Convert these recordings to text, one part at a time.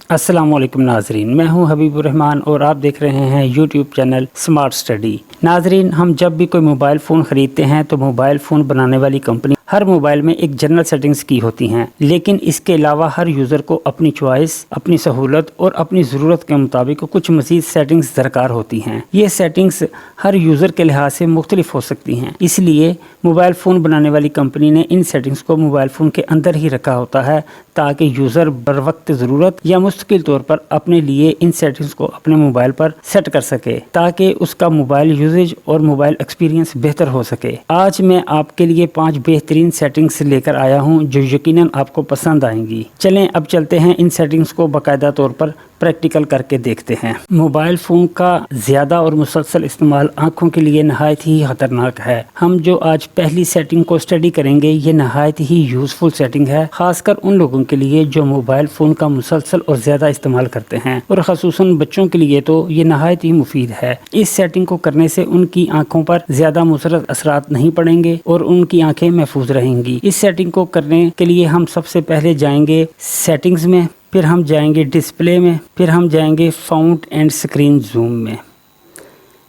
अस्सलाम वालेकुम नाजरीन, मैं हूं हबीबुर रहमान और आप देख रहे हैं यूट्यूब चैनल स्मार्ट स्टडी। नाजरीन, हम जब भी कोई मोबाइल फ़ोन ख़रीदते हैं तो मोबाइल फ़ोन बनाने वाली कंपनी हर मोबाइल में एक जनरल सेटिंग्स की होती हैं, लेकिन इसके अलावा हर यूज़र को अपनी चॉइस, अपनी सहूलत और अपनी ज़रूरत के मुताबिक कुछ मज़ीद सेटिंग्स दरकार होती हैं। ये सेटिंग्स हर यूज़र के लिहाज से मुख्तलिफ हो सकती हैं, इसलिए मोबाइल फ़ोन बनाने वाली कंपनी ने इन सेटिंग्स को मोबाइल फ़ोन के अंदर ही रखा होता है ताकि यूज़र बर वक्त ज़रूरत या मुस्तकिल तौर पर अपने लिए इन सेटिंग्स को अपने मोबाइल पर सेट कर सके ताकि उसका मोबाइल यूजेज और मोबाइल एक्सपीरियंस बेहतर हो सके। आज मैं आपके लिए 5 बेहतरीन सेटिंग्स लेकर आया हूं जो यकीनन आपको पसंद आएंगी। चलें अब चलते हैं इन सेटिंग्स को बाकायदा तौर पर प्रैक्टिकल करके देखते हैं। मोबाइल फ़ोन का ज़्यादा और मुसलसल इस्तेमाल आँखों के लिए नहायत ही ख़तरनाक है। हम जो आज पहली सेटिंग को स्टडी करेंगे ये नहायत ही यूज़फुल सेटिंग है, ख़ासकर उन लोगों के लिए जो मोबाइल फ़ोन का मुसलसल और ज़्यादा इस्तेमाल करते हैं, और ख़ुसूसन बच्चों के लिए तो ये नहायत ही मुफीद है। इस सेटिंग को करने से उनकी आँखों पर ज़्यादा मुसरत असरात नहीं पड़ेंगे और उनकी आँखें महफूज रहेंगी। इस सेटिंग को करने के लिए हम सबसे पहले जाएंगे सेटिंग्स में, फिर हम जाएंगे डिस्प्ले में, फिर हम जाएंगे फाउंट एंड स्क्रीन जूम में।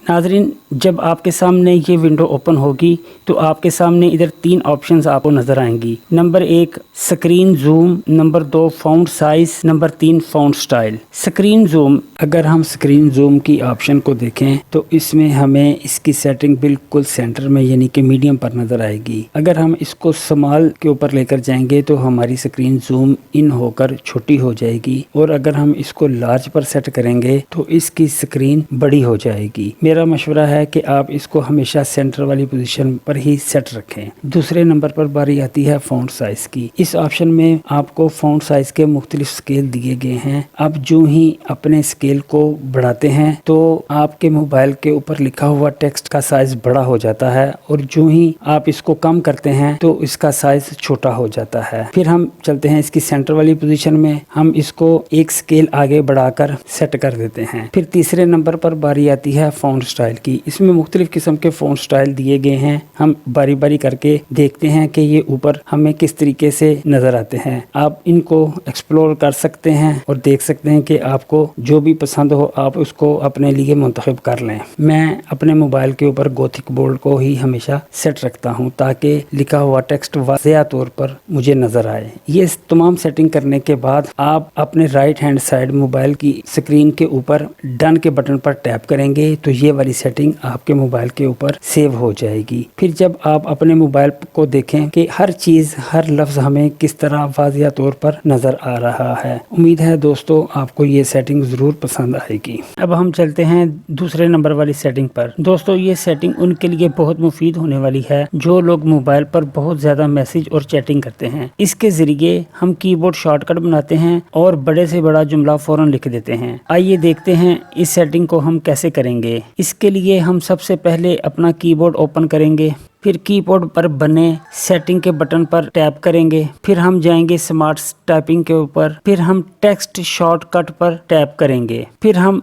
नाज़रीन, जब आपके सामने ये विंडो ओपन होगी तो आपके सामने इधर 3 ऑप्शंस आपको नज़र आएंगी। Number 1 screen zoom, number 2 fount size, number 3 fount style. Screen zoom, अगर हम स्क्रीन जूम की ऑप्शन को देखें तो इसमें हमें इसकी सेटिंग बिल्कुल सेंटर में यानी कि मीडियम पर नज़र आएगी। अगर हम इसको स्मॉल के ऊपर लेकर जाएंगे तो हमारी स्क्रीन जूम इन होकर छोटी हो जाएगी, और अगर हम इसको लार्ज पर सेट करेंगे तो इसकी स्क्रीन बड़ी हो जाएगी। मेरा मशवरा है कि आप इसको हमेशा सेंटर वाली पोजीशन पर ही सेट रखें। दूसरे नंबर पर बारी आती है फ़ॉन्ट साइज़ की। इस ऑप्शन में आपको फ़ॉन्ट साइज़ के मुख्तलिफ स्केल दिए गए हैं। अब जो ही अपने स्केल को बढ़ाते हैं तो आपके मोबाइल के ऊपर लिखा हुआ टेक्स्ट का साइज़ बड़ा हो जाता है, और जो ही आप इसको कम करते हैं तो इसका साइज़ छोटा हो जाता है। फिर हम चलते हैं इसकी सेंटर वाली पोजीशन में, हम इसको एक स्केल आगे बढ़ाकर सेट कर देते हैं। फिर तीसरे नंबर पर बारी आती है फ़ॉन्ट स्टाइल की। इसमें मुख्तलिफ किस्म के फ़ॉन्ट स्टाइल दिए गए हैं। हम बारी बारी करके देखते हैं कि ये ऊपर हमें किस तरीके से नज़र आते हैं। आप इनको एक्सप्लोर कर सकते हैं और देख सकते हैं कि आपको जो भी पसंद हो आप उसको अपने लिए मुंतखब कर लें। मैं अपने मोबाइल के ऊपर गोथिक बोल्ड को ही हमेशा सेट रखता हूँ ताकि लिखा हुआ टेक्स्ट वाज़ेह तौर पर मुझे नज़र आए। ये तमाम सेटिंग करने के बाद आप अपने राइट हैंड साइड मोबाइल की स्क्रीन के ऊपर डन के बटन पर टैप करेंगे तो ये वाली सेटिंग आपके मोबाइल के ऊपर सेव हो जाएगी। फिर जब आप अपने मोबाइल को देखें कि हर चीज़, हर लफ्ज़ हमें किस तरह वाज़िया तौर पर नज़र आ रहा है। उम्मीद है दोस्तों आपको ये सेटिंग ज़रूर पसंद आएगी। अब हम चलते हैं दूसरे नंबर वाली सेटिंग पर। दोस्तों, ये सेटिंग उनके लिए बहुत मुफीद होने वाली है जो लोग मोबाइल पर बहुत ज़्यादा मैसेज और चैटिंग करते हैं। इसके ज़रिए हम कीबोर्ड शॉर्टकट बनाते हैं और बड़े से बड़ा जुमला फ़ौरन लिख देते हैं। आइए देखते हैं इस सेटिंग को हम कैसे करेंगे। इसके लिए हम सबसे पहले अपना कीबोर्ड ओपन करेंगे, फिर कीबोर्ड पर बने सेटिंग के बटन पर टैप करेंगे, फिर हम जाएंगे स्मार्ट टाइपिंग के ऊपर, फिर हम टेक्स्ट शॉर्टकट पर टैप करेंगे, फिर हम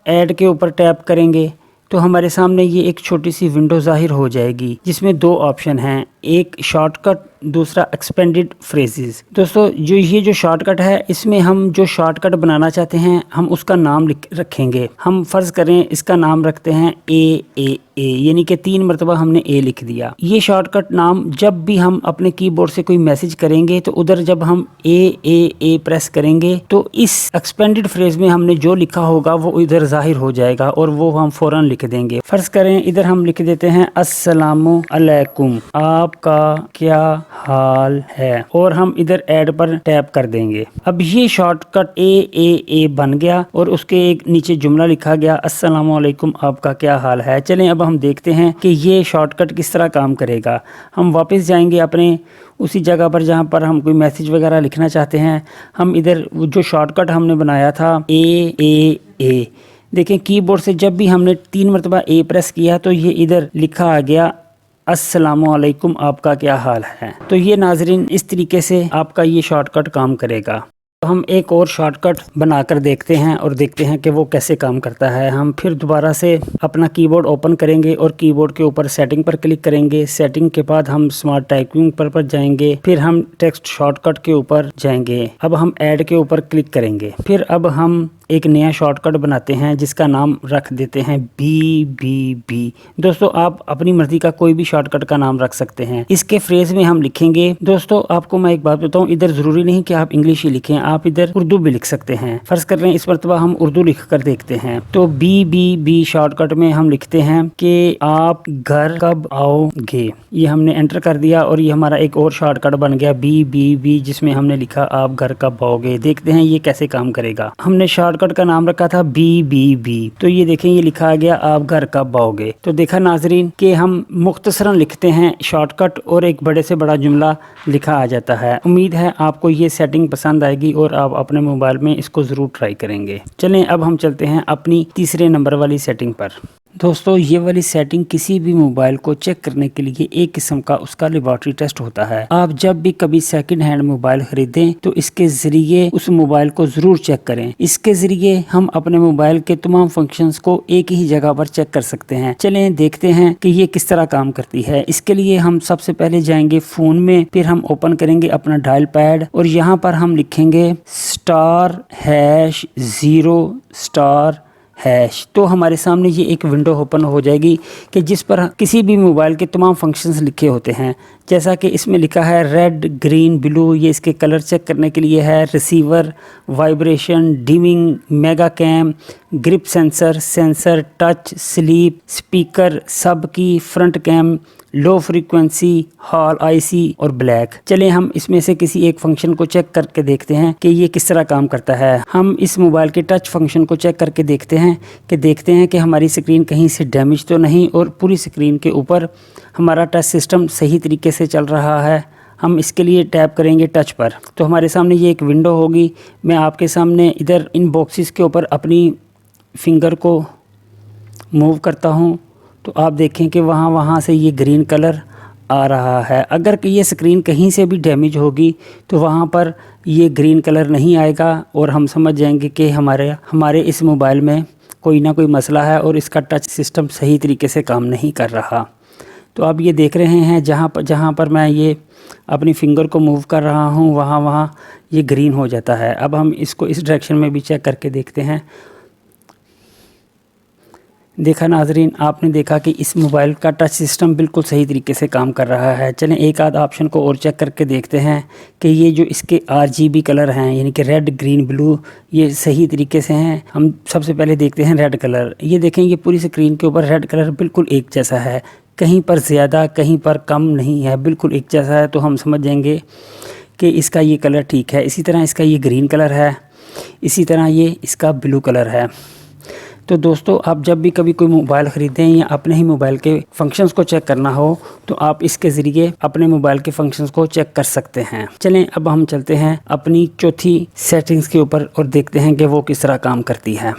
ऐड के ऊपर टैप करेंगे तो हमारे सामने ये एक छोटी सी विंडो ज़ाहिर हो जाएगी जिसमें 2 ऑप्शन हैं, एक शॉर्टकट, दूसरा एक्सपेंडेड फ्रेजेस। दोस्तों, जो शॉर्टकट है इसमें हम जो शॉर्टकट बनाना चाहते हैं हम उसका नाम रखेंगे। हम फ़र्ज़ करें इसका नाम रखते हैं ए यानी कि 3 मरतबा हमने ए लिख दिया। ये शॉर्टकट नाम जब भी हम अपने कीबोर्ड से कोई मैसेज करेंगे तो उधर जब हम ए प्रेस करेंगे तो इस एक्सपेंडेड फ्रेज में हमने जो लिखा होगा वो इधर ज़ाहिर हो जाएगा और वो हम फ़ौरन लिख देंगे। फ़र्ज़ करें इधर हम लिख देते हैं अस्सलामु अलैकुम, आपका क्या हाल है, और हम इधर ऐड पर टैप कर देंगे। अब ये शॉर्टकट ए बन गया और उसके एक नीचे जुमला लिखा गया अस्सलामु अलैकुम, आपका क्या हाल है। चलें अब हम देखते हैं कि ये शॉर्टकट किस तरह काम करेगा। हम वापस जाएंगे अपने उसी जगह पर जहाँ पर हम कोई मैसेज वगैरह लिखना चाहते हैं। हम इधर जो शॉर्टकट हमने बनाया था ए देखें, कीबोर्ड से जब भी हमने 3 मरतबा ए प्रेस किया तो ये इधर लिखा आ गया अस्सलामु अलैकुम, आपका क्या हाल है। तो ये नाजरीन इस तरीके से आपका ये शॉर्टकट काम करेगा। हम एक और शॉर्टकट बनाकर देखते हैं और देखते हैं कि वो कैसे काम करता है। हम फिर दोबारा से अपना कीबोर्ड ओपन करेंगे और कीबोर्ड के ऊपर सेटिंग पर क्लिक करेंगे। सेटिंग के बाद हम स्मार्ट टाइपिंग पर जाएंगे, फिर हम टेक्स्ट शॉर्टकट के ऊपर जाएंगे। अब हम ऐड के ऊपर क्लिक करेंगे। फिर अब हम एक नया शॉर्टकट बनाते हैं जिसका नाम रख देते हैं BBB। दोस्तों आप अपनी मर्जी का कोई भी शॉर्टकट का नाम रख सकते हैं। इसके फ्रेज में हम लिखेंगे। दोस्तों आपको मैं एक बात बताऊं, इधर जरूरी नहीं कि आप इंग्लिश ही लिखें, आप इधर उर्दू भी लिख सकते हैं। फर्ज कर रहे हैं इस मरतबा हम उर्दू लिख कर देखते हैं। तो BBB शॉर्टकट में हम लिखते हैं कि आप घर कब आओगे। ये हमने एंटर कर दिया और ये हमारा एक और शॉर्टकट बन गया BBB, जिसमें हमने लिखा आप घर कब आओगे। देखते हैं ये कैसे काम करेगा। हमने शॉर्टकट का नाम रखा था BBB, तो ये देखें ये लिखा आ गया आप घर कब आओगे। तो देखा नाजरीन कि हम मुख्तसरन लिखते हैं शॉर्टकट और एक बड़े से बड़ा जुमला लिखा आ जाता है। उम्मीद है आपको ये सेटिंग पसंद आएगी और आप अपने मोबाइल में इसको ज़रूर ट्राई करेंगे। चलें अब हम चलते हैं अपनी तीसरे नंबर वाली सेटिंग पर। दोस्तों ये वाली सेटिंग किसी भी मोबाइल को चेक करने के लिए एक किस्म का उसका लेबॉर्ट्री टेस्ट होता है। आप जब भी कभी सेकंड हैंड मोबाइल खरीदें तो इसके जरिए उस मोबाइल को जरूर चेक करें। इसके जरिए हम अपने मोबाइल के तमाम फंक्शंस को एक ही जगह पर चेक कर सकते हैं। चलें देखते हैं कि ये किस तरह काम करती है। इसके लिए हम सबसे पहले जाएंगे फोन में, फिर हम ओपन करेंगे अपना डायल पैड और यहाँ पर हम लिखेंगे *#0*#। तो हमारे सामने ये एक विंडो ओपन हो जाएगी कि जिस पर किसी भी मोबाइल के तमाम फंक्शंस लिखे होते हैं। जैसा कि इसमें लिखा है रेड, ग्रीन, ब्लू, ये इसके कलर चेक करने के लिए है। Receiver, vibration, dimming, mega cam, grip sensor, touch, sleep, speaker, सब की, front cam, low frequency, hall IC और ब्लैक। चलें हम इसमें से किसी एक फंक्शन को चेक करके देखते हैं कि ये किस तरह काम करता है। हम इस मोबाइल के टच फंक्शन को चेक करके देखते हैं कि हमारी स्क्रीन कहीं से डैमेज तो नहीं और पूरी स्क्रीन के ऊपर हमारा टच सिस्टम सही तरीके से चल रहा है। हम इसके लिए टैप करेंगे टच पर, तो हमारे सामने ये एक विंडो होगी। मैं आपके सामने इधर इन बॉक्सेस के ऊपर अपनी फिंगर को मूव करता हूँ तो आप देखें कि वहाँ से ये ग्रीन कलर आ रहा है। अगर कि ये स्क्रीन कहीं से भी डैमेज होगी तो वहाँ पर ये ग्रीन कलर नहीं आएगा और हम समझ जाएंगे कि हमारे इस मोबाइल में कोई ना कोई मसला है और इसका टच सिस्टम सही तरीके से काम नहीं कर रहा। तो आप ये देख रहे हैं जहाँ पर मैं ये अपनी फिंगर को मूव कर रहा हूँ वहाँ ये ग्रीन हो जाता है। अब हम इसको इस डायरेक्शन में भी चेक करके देखते हैं। देखा नाजरीन, आपने देखा कि इस मोबाइल का टच सिस्टम बिल्कुल सही तरीके से काम कर रहा है। चलें एक आध ऑप्शन को और चेक करके देखते हैं कि ये जो इसके RGB कलर हैं यानी कि रेड, ग्रीन, ब्लू, ये सही तरीके से हैं। हम सबसे पहले देखते हैं रेड कलर। ये देखें ये पूरी स्क्रीन के ऊपर रेड कलर बिल्कुल एक जैसा है, कहीं पर ज़्यादा कहीं पर कम नहीं है, बिल्कुल एक जैसा है। तो हम समझ जाएंगे कि इसका ये कलर ठीक है। इसी तरह इसका ये ग्रीन कलर है, इसी तरह ये इसका ब्लू कलर है। तो दोस्तों आप जब भी कभी कोई मोबाइल ख़रीदें या अपने ही मोबाइल के फंक्शंस को चेक करना हो तो आप इसके ज़रिए अपने मोबाइल के फंक्शंस को चेक कर सकते हैं। चलें अब हम चलते हैं अपनी चौथी सेटिंग्स के ऊपर और देखते हैं कि वो किस तरह काम करती है।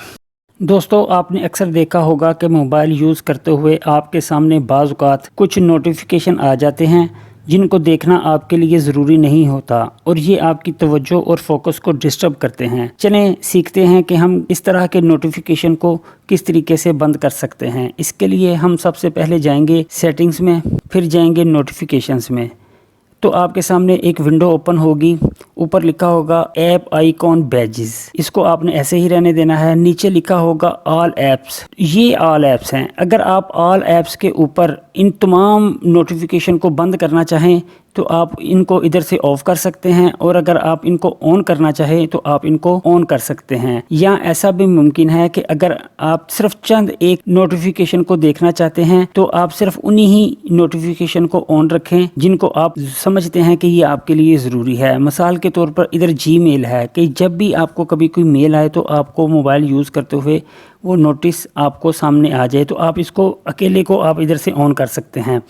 दोस्तों आपने अक्सर देखा होगा कि मोबाइल यूज़ करते हुए आपके सामने बाज़ औक़ात कुछ नोटिफिकेशन आ जाते हैं जिनको देखना आपके लिए ज़रूरी नहीं होता और ये आपकी तवज्जो और फोकस को डिस्टर्ब करते हैं। चलें सीखते हैं कि हम इस तरह के नोटिफिकेशन को किस तरीके से बंद कर सकते हैं। इसके लिए हम सबसे पहले जाएंगे सेटिंग्स में, फिर जाएंगे नोटिफिकेशंस में। तो आपके सामने एक विंडो ओपन होगी, ऊपर लिखा होगा ऐप आइकॉन बैजेस, इसको आपने ऐसे ही रहने देना है। नीचे लिखा होगा ऑल ऐप्स, ये ऑल ऐप्स हैं। अगर आप ऑल ऐप्स के ऊपर इन तमाम नोटिफिकेशन को बंद करना चाहें तो आप इनको इधर से ऑफ कर सकते हैं और अगर आप इनको ऑन करना चाहें तो आप इनको ऑन कर सकते हैं। या ऐसा भी मुमकिन है कि अगर आप सिर्फ चंद एक नोटिफिकेशन को देखना चाहते हैं तो आप सिर्फ उन्हीं ही नोटिफिकेशन को ऑन रखें जिनको आप समझते हैं कि ये आपके लिए ज़रूरी है। मिसाल के तौर पर इधर Gmail है कि जब भी आपको कभी कोई मेल आए तो आपको मोबाइल यूज़ करते हुए वो नोटिस आपको सामने आ जाए तो आप इसको अकेले को आप इधर से ऑन कर सकते हैं।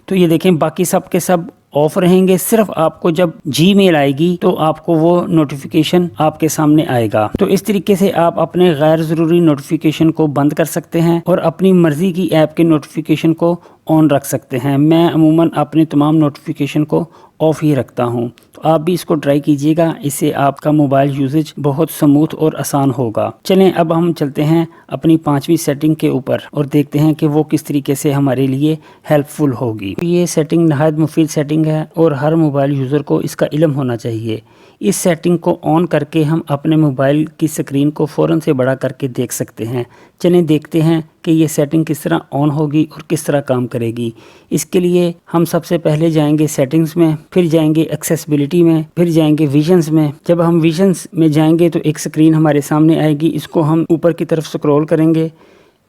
तो ये देखें बाकी सब के सब ऑफ रहेंगे, सिर्फ आपको जब Gmail आएगी तो आपको वो नोटिफिकेशन आपके सामने आएगा। तो इस तरीके से आप अपने गैर ज़रूरी नोटिफिकेशन को बंद कर सकते हैं और अपनी मर्ज़ी की ऐप के नोटिफिकेशन को آن رکھ سکتے ہیں۔ میں عموماً اپنے تمام نوٹیفیکیشن کو آف ہی رکھتا ہوں، تو آپ بھی اس کو ٹرائی کیجیے گا، اس سے آپ کا موبائل یوزیج بہت سموتھ اور آسان ہوگا۔ چلیں اب ہم چلتے ہیں اپنی 5ویں سیٹنگ کے اوپر اور دیکھتے ہیں کہ وہ کس طریقے سے ہمارے لیے ہیلپ فل ہوگی۔ یہ سیٹنگ نہایت مفید سیٹنگ ہے اور ہر موبائل یوزر کو اس کا علم ہونا چاہیے۔ اس سیٹنگ کو آن کر کے ہم اپنے موبائل کی سکرین کو فوراً سے بڑا کر کے دیکھ سکتے ہیں۔ چلیں دیکھتے ہیں کہ یہ سیٹنگ کس طرح آن ہوگی اور کس طرح کام کرے گی۔ اس کے لیے ہم سب سے پہلے جائیں گے سیٹنگز میں، پھر جائیں گے ایکسیسبلٹی میں، پھر جائیں گے ویژنز میں۔ جب ہم ویژنز میں جائیں گے تو ایک سکرین ہمارے سامنے آئے گی، اس کو ہم اوپر کی طرف سکرول کریں گے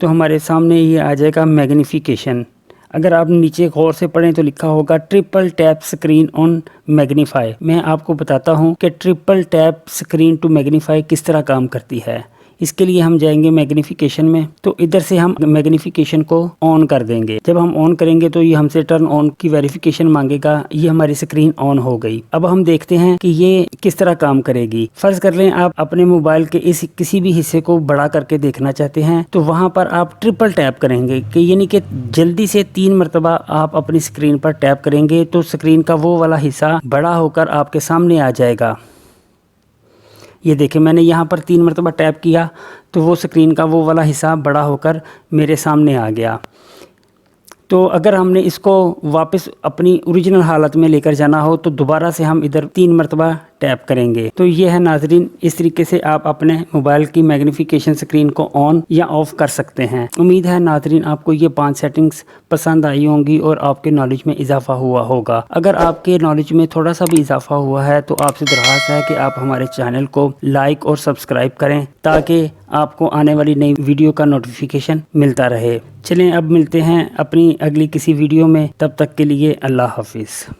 تو ہمارے سامنے یہ آ جائے گا میگنیفیکیشن۔ اگر آپ نیچے غور سے پڑھیں تو لکھا ہوگا triple tap screen on magnify. میں آپ کو بتاتا ہوں کہ triple tap screen to magnify کس طرح کام کرتی ہے۔ اس کے لیے ہم جائیں گے میگنیفیکیشن میں، تو ادھر سے ہم میگنیفیکیشن کو آن کر دیں گے۔ جب ہم آن کریں گے تو یہ ہم سے ٹرن آن کی ویریفیکیشن مانگے گا۔ یہ ہماری سکرین آن ہو گئی۔ اب ہم دیکھتے ہیں کہ یہ کس طرح کام کرے گی۔ فرض کر لیں آپ اپنے موبائل کے اس کسی بھی حصے کو بڑا کر کے دیکھنا چاہتے ہیں، تو وہاں پر آپ ٹرپل ٹیپ کریں گے، کہ یعنی کہ جلدی سے 3 مرتبہ آپ اپنی سکرین پر ٹیپ کریں گے تو سکرین کا وہ والا حصہ بڑا ہو کر آپ کے سامنے آ جائے گا۔ یہ دیکھیں میں نے یہاں پر 3 مرتبہ ٹیپ کیا تو وہ سکرین کا وہ والا حصہ بڑا ہو کر میرے سامنے آ گیا۔ تو اگر ہم نے اس کو واپس اپنی اوریجنل حالت میں لے کر جانا ہو تو دوبارہ سے ہم ادھر 3 مرتبہ ٹیپ کریں گے۔ تو یہ ہے ناظرین، اس طریقے سے آپ اپنے موبائل کی میگنیفیکیشن سکرین کو آن یا آف کر سکتے ہیں۔ امید ہے ناظرین آپ کو یہ 5 سیٹنگز پسند آئی ہوں گی اور آپ کے نالج میں اضافہ ہوا ہوگا۔ اگر آپ کے نالج میں تھوڑا سا بھی اضافہ ہوا ہے تو آپ سے درخواست ہے کہ آپ ہمارے چینل کو لائک اور سبسکرائب کریں تاکہ آپ کو آنے والی نئی ویڈیو کا نوٹیفیکیشن ملتا رہے۔ چلیں اب ملتے ہیں اپنی اگلی کسی ویڈیو میں، تب تک کے لیے اللہ حافظ۔